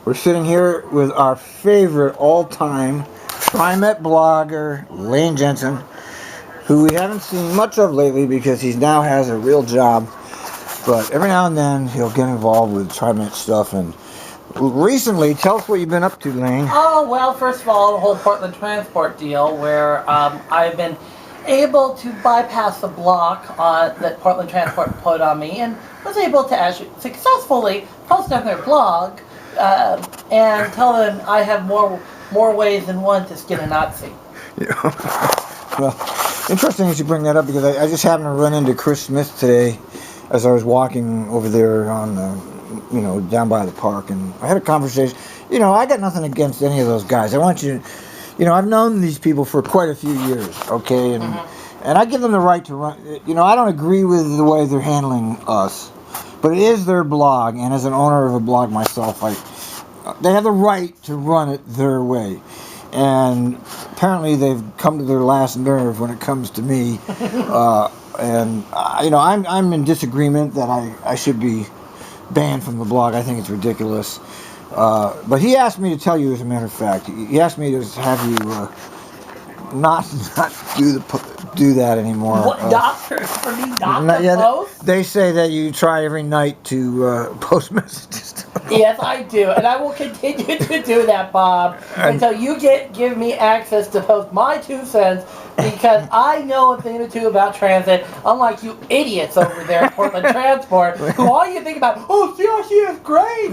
We're sitting here with our favorite all-time Trimet blogger, Lane Jensen, who we haven't seen much of lately because he now has a real job. But every now and then he'll get involved with Trimet stuff. And recently, tell us what you've been up to, Lane. Oh, well, first of all, the whole Portland transport deal where I've been able to bypass the block that Portland Transport put on me and was able to actually successfully post on their blog and tell them I have more ways than one to skin a Nazi. Yeah. Well, interesting that you bring that up because I just happened to run into Chris Smith today as I was walking over there on, down by the park, and I had a conversation. I got nothing against any of those guys. I want you to, I've known these people for quite a few years, okay, and I give them the right to run. I don't agree with the way they're handling us, but it is their blog, and as an owner of a blog myself, they have the right to run it their way. And apparently they've come to their last nerve when it comes to me. I'm in disagreement that I should be banned from the blog. I think it's ridiculous. But he asked me to tell you, as a matter of fact, he asked me to have you not do that anymore. What, doctor? For me not to post? They say that you try every night to post messages to them. Yes, I do, and I will continue to do that, Bob, until you give me access to post my 2 cents, because I know a thing or two about transit, unlike you idiots over there at Portland Transport, who all you think about, CRC is great,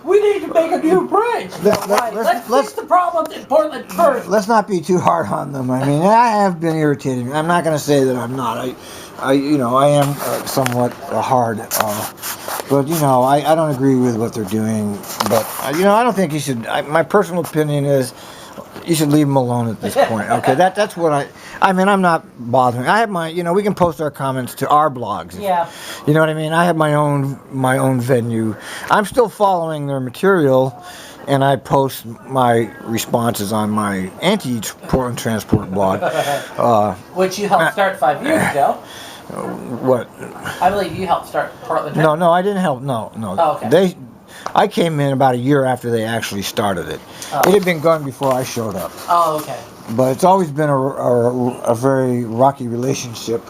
we need to make a new bridge. Let's fix the problems in Portland first. Let's not be too hard on them. I mean, I have been irritated. I'm not going to say that I'm not. I am somewhat hard. But, I don't agree with what they're doing. But, I don't think you should. My personal opinion is you should leave them alone at this point. Okay, that's what I'm not bothering. I have my, we can post our comments to our blogs. Yeah. You know what I mean? I have my own venue. I'm still following their material, and I post my responses on my anti-Portland Transport blog. Which you helped start 5 years ago. What? I believe you helped start Portland Transport. No, I didn't help. No. Oh, okay. I came in about a year after they actually started it. Oh. It had been going before I showed up. Oh, okay. But it's always been a very rocky relationship,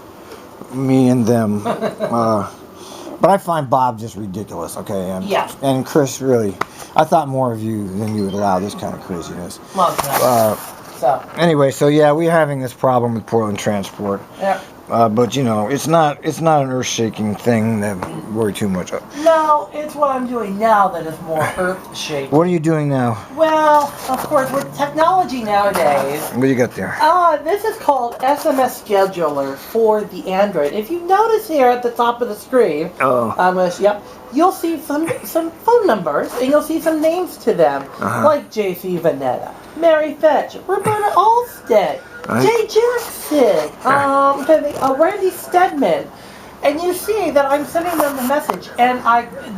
me and them. But I find Bob just ridiculous, okay? And Chris, really, I thought more of you than you would allow this kind of craziness. Anyway, we're having this problem with Portland Transport. Yeah. But it's not an earth-shaking thing that worry too much of. No, it's what I'm doing now that is more earth-shaking. What are you doing now? Well, of course, with technology nowadays. What do you got there? This is called SMS Scheduler for the Android. If you notice here at the top of the screen, you'll see some phone numbers and you'll see some names to them, like J.C. Vanetta, Mary Fetch, Roberta Allstead, Jay Jackson, Randy Stedman, and you see that I'm sending them the message, and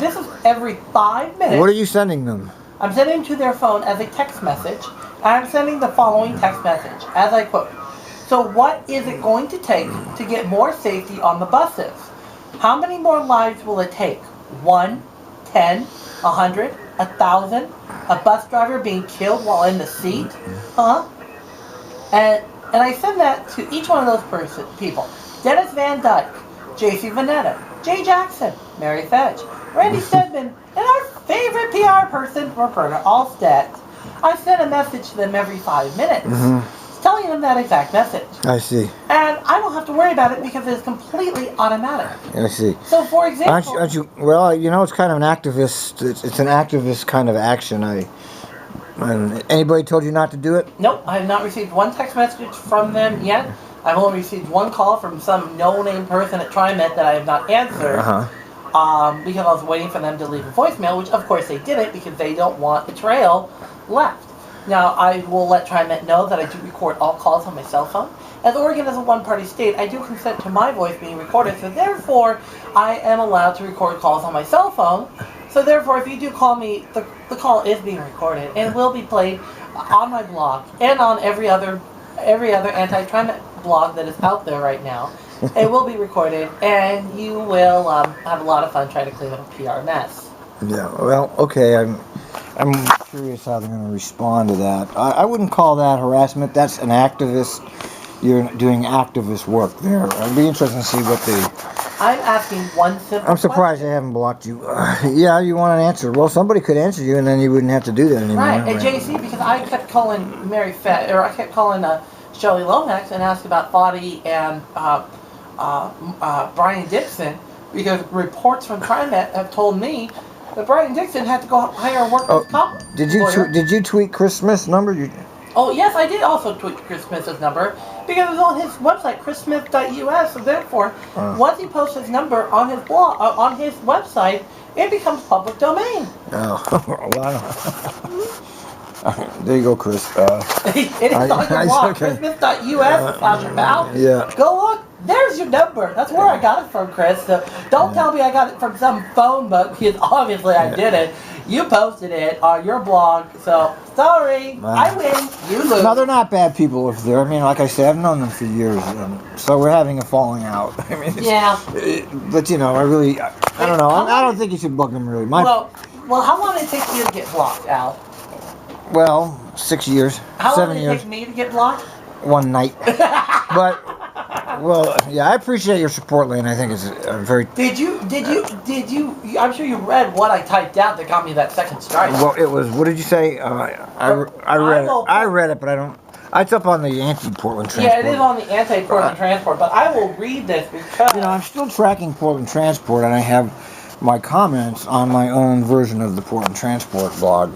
this is every 5 minutes. What are you sending them? I'm sending to their phone as a text message, and I'm sending the following text message, as I quote. So what is it going to take to get more safety on the buses? How many more lives will it take? 1, 10, 100, 1,000? A bus driver being killed while in the seat? And I send that to each one of those people. Dennis Van Dyke, J.C. Vanetta, Jay Jackson, Mary Fetch, Randy Stedman, and our favorite PR person, Roberta Allstead. I send a message to them every 5 minutes, telling them that exact message. I see. And I don't have to worry about it because it's completely automatic. I see. So, for example... Aren't you, well, it's kind of an activist, it's an activist kind of action. And anybody told you not to do it? Nope, I have not received one text message from them yet. I've only received one call from some no-name person at Trimet that I have not answered. Because I was waiting for them to leave a voicemail, which of course they didn't because they don't want the trail left. Now, I will let Trimet know that I do record all calls on my cell phone. As Oregon is a one-party state, I do consent to my voice being recorded, so therefore I am allowed to record calls on my cell phone. So therefore, if you do call me, the call is being recorded and will be played on my blog and on every other anti-Trimet blog that is out there right now. It will be recorded, and you will have a lot of fun trying to clean up a PR mess. Yeah, well, okay. I'm curious how they're going to respond to that. I wouldn't call that harassment. That's an activist. You're doing activist work there. It'd be interesting to see what they... I'm asking one simple I'm surprised question. they haven't blocked you. Yeah, you want an answer. Well, somebody could answer you, and then you wouldn't have to do that anymore. Right, and JC, because I kept calling I kept calling Shelley Lomax and asked about Foddy and Brian Dixon, because reports from Trimet have told me that Brian Dixon had to go hire a workers' comp lawyer. Did you tweet Chris Smith's number? Oh, yes, I did also tweet Chris Smith's number, because it was on his website, chrissmith.us, so therefore, once he posts his number on his blog, on his website, it becomes public domain. Oh, wow. There you go, Chris. It is on your blog, chrissmith.us/about. Yeah. Go look. There's your number. That's where I got it from, Chris. So don't tell me I got it from some phone book, because obviously I didn't. You posted it on your blog, so sorry. I win. You lose. No, they're not bad people if they're. I mean, like I said, I've known them for years, so we're having a falling out. I mean, yeah. But I don't know. I don't think you should bug them really. Well, how long did it take you to get blocked, Al? Well, 6 years. How 7 long did it years. take me to get blocked? One night. But. Well, yeah, I appreciate your support, Lane. I think it's a very... Did you, I'm sure you read what I typed out that got me that second strike. Well, it was, what did you say? I read it, but I don't... It's up on the anti-Portland Transport. Yeah, it is on the anti-Portland Transport, but I will read this because... I'm still tracking Portland Transport, and I have my comments on my own version of the Portland Transport blog.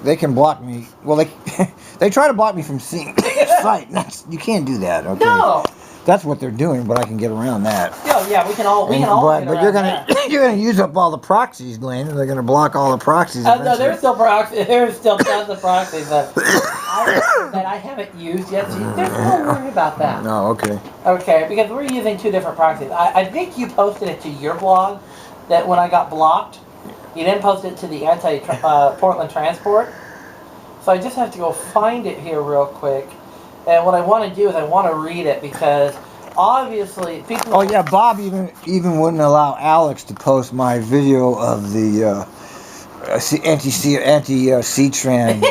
They can block me. Well, they try to block me from seeing the site. You can't do that. Okay. No. That's what they're doing, but I can get around that. Yeah, we can all. But you're gonna use up all the proxies, Glenn. They're gonna block all the proxies. No, there's still proxies. There's still tons of proxies that I haven't used yet. So there's no worry about that. No, okay. Okay, because we're using two different proxies. I think you posted it to your blog. That when I got blocked. You didn't post it to the anti-Portland Transport. So I just have to go find it here real quick. And what I want to do is I want to read it because obviously people... Oh yeah, Bob even wouldn't allow Alex to post my video of the anti-C-Tran.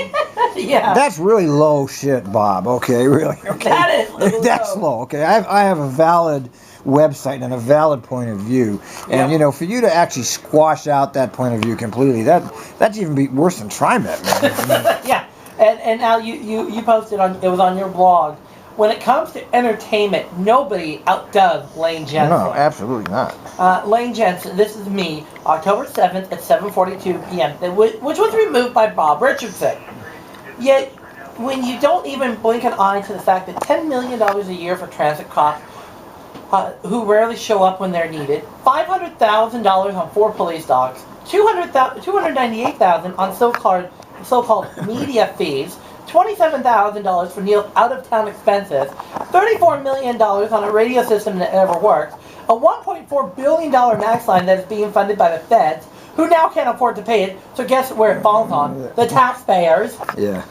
Yeah. That's really low shit, Bob. Okay, really. Okay. That is low. That's low. Okay, I have a valid website and a valid point of view, and for you to actually squash out that point of view completely, that's even be worse than Trimet, man. Yeah, and now you posted it was on your blog. When it comes to entertainment, nobody outdoes Lane Jensen. No, absolutely not. Lane Jensen, this is me, October 7th at 7:42 p.m., which was removed by Bob Richardson. Yet, when you don't even blink an eye to the fact that $10 million a year for transit cops, who rarely show up when they're needed, $500,000 on 4 police dogs, $298,000 on so-called media fees, $27,000 for Neil's out-of-town expenses, $34 million on a radio system that never works, a $1.4 billion max line that is being funded by the feds, who now can't afford to pay it, so guess where it falls on? The taxpayers. Yeah.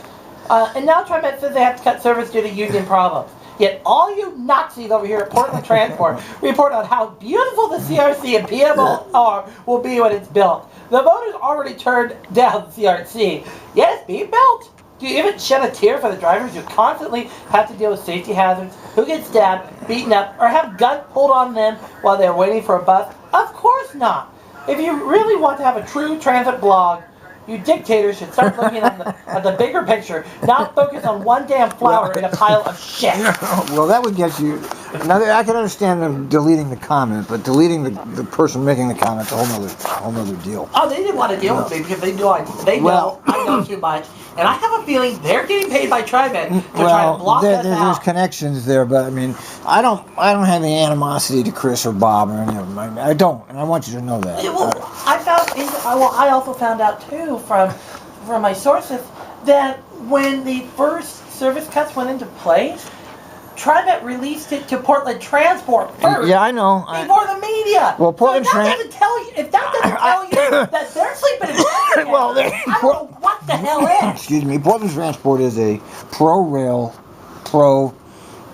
And now Trimet says they have to cut service due to union problems. Yet all you Nazis over here at Portland Transport report on how beautiful the CRC and PMR will be when it's built. The voters already turned down the CRC. Yet it's being built. Do you even shed a tear for the drivers who constantly have to deal with safety hazards, who get stabbed, beaten up, or have guns pulled on them while they're waiting for a bus? Of course not. If you really want to have a true transit blog, you dictators should start looking at the bigger picture, not focus on one damn flower in a pile of shit. Well, that would get you... Now, I can understand them deleting the comment, but deleting the person making the comment is a whole nother deal. Oh, they didn't want to deal with me because they know I know too much. And I have a feeling they're getting paid by Trimet to try to block us out. There's connections there, but I mean, I don't have any animosity to Chris or Bob or any of them. I don't, and I want you to know that. Well, I also found out too from my sources that when the first service cuts went into place, Trimet released it to Portland Transport first. Yeah, I know. Before the media. Well, Portland if that doesn't tell you that they're sleeping in bed, well, I don't know what the hell is. Excuse me. Portland Transport is a pro-rail,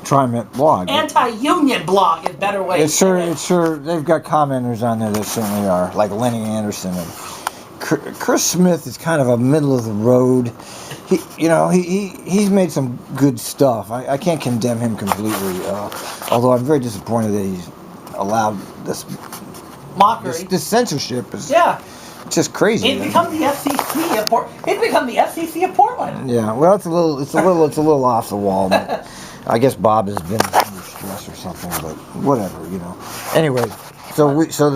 Trimet blog. Anti-union blog is better way. It's sure. They've got commenters on there that certainly are, like Lenny Anderson and Chris Smith is kind of a middle of the road. He's made some good stuff. I can't condemn him completely, although I'm very disappointed that he's allowed this mockery. This censorship is just crazy. It's become the FCC of Portland. It's become the FCC of Portland. Yeah, well, it's a little off the wall. But I guess Bob has been under stress or something, but whatever, Anyway, so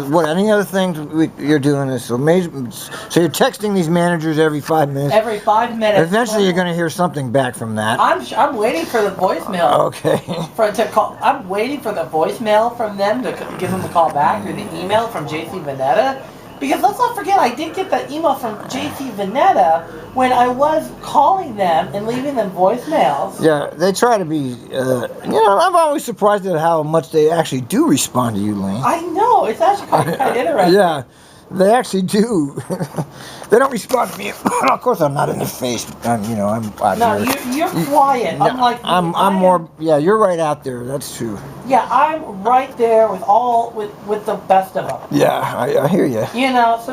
what? Any other things you're doing this? So you're texting these managers every 5 minutes. Every 5 minutes. Eventually, you're going to hear something back from that. I'm waiting for the voicemail. Okay. To call. I'm waiting for the voicemail from them to give them the call back, or the email from JC Vanetta. Because let's not forget, I did get that email from JC Vanetta when I was calling them and leaving them voicemails. Yeah, they try to be, I'm always surprised at how much they actually do respond to you, Lane. I know, it's actually quite interesting. Yeah, they actually do. They don't respond to me. Of course, I'm not in the face. I'm No, you're quiet. I'm more. Yeah, you're right out there. That's true. Yeah, I'm right there with the best of them. Yeah, I hear you.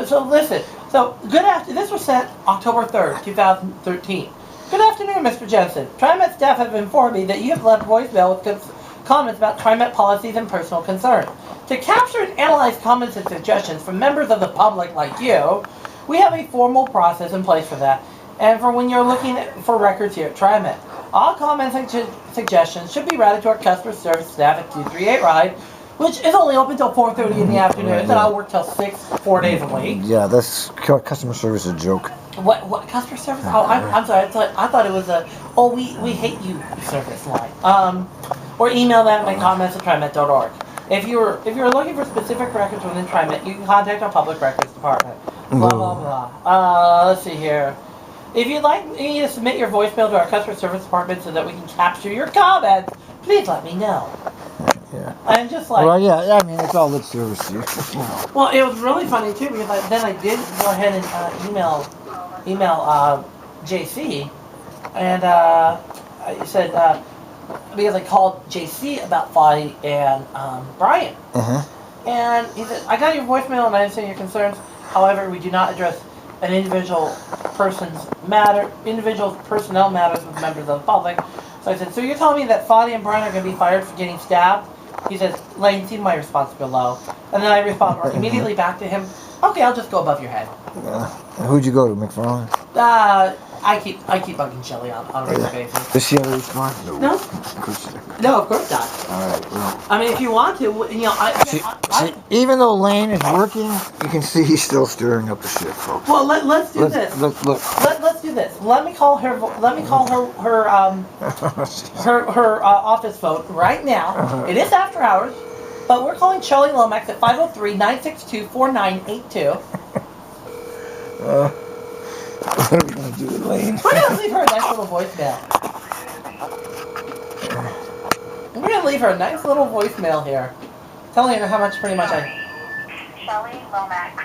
So listen. So good after. This was sent October 3rd, 2013. Good afternoon, Mr. Jensen. Trimet staff have informed me that you have left voicemail with comments about Trimet policies and personal concerns. To capture and analyze comments and suggestions from members of the public like you, we have a formal process in place for that. And for when you're looking for records here at Trimet, all comments and suggestions should be routed to our customer service staff at 238 Ride, which is only open till 4:30 in the afternoon, and I work till 6, 4 days a week. Yeah, that's customer service is a joke. What customer service? Oh, I'm sorry. I thought it was we hate you service line. Or email them at comments@trimet.org. If you're looking for specific records within Trimet, you can contact our public records department. Blah blah blah. Let's see here. If you'd like me to submit your voicemail to our customer service department so that we can capture your comments, please let me know. Yeah. I'm just like. Well, yeah. I mean, it's all lip service to you. Well, it was really funny too because I did go ahead and email JC, and I said because I called JC about Fadi and Brian, and he said I got your voicemail and I understand your concerns. However, we do not address an individual personnel matters with members of the public. So I said, so you're telling me that Fadi and Brian are going to be fired for getting stabbed? He says, Lane, see my response below. And then I respond immediately back to him, okay, I'll just go above your head. Who'd you go to, McFarland? I keep bugging Shelly on a regular basis. Does she ever respond? No. No, of course not. All right. Well. I mean, if you want to, even though Lane is working, you can see he's still stirring up the shit, folks. Well, let's do this. Look. Let's do this. Let me call her. Let me call her office phone right now. It is after hours, but we're calling Shelly Lomax at 503-962-4982. What are we going to do with Lane? We're going to leave her a nice little voicemail. We're going to leave her a nice little voicemail here. Telling her how much pretty much Shelly Lomax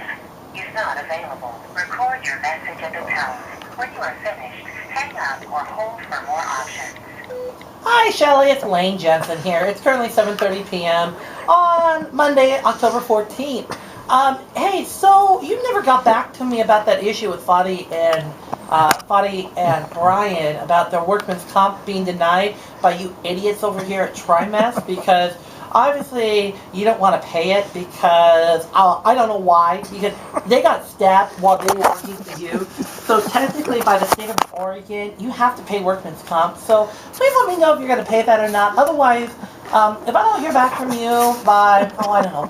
is not available. Record your message at the tone. When you are finished, hang up or hold for more options. Hi Shelly, it's Lane Jensen here. It's currently 7:30 p.m. on Monday, October 14th. Hey, so you never got back to me about that issue with Fadi and Brian about their workman's comp being denied by you idiots over here at Trimet, because obviously you don't want to pay it because I don't know why, because they got stabbed while they were working for you. So technically by the state of Oregon, you have to pay workman's comp. So please let me know if you're going to pay that or not. Otherwise, if I don't hear back from you by,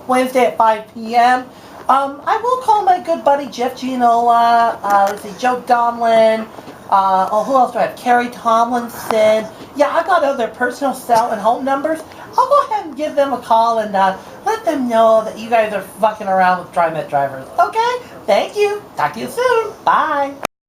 Wednesday at 5 p.m., I will call my good buddy Jeff Gianola, let's see, Joe Donlin, who else do I have? Carrie Tomlinson. Yeah, I've got other personal cell and home numbers. I'll go ahead and give them a call and let them know that you guys are fucking around with Trimet drivers. Okay? Thank you. Talk to you soon. Bye.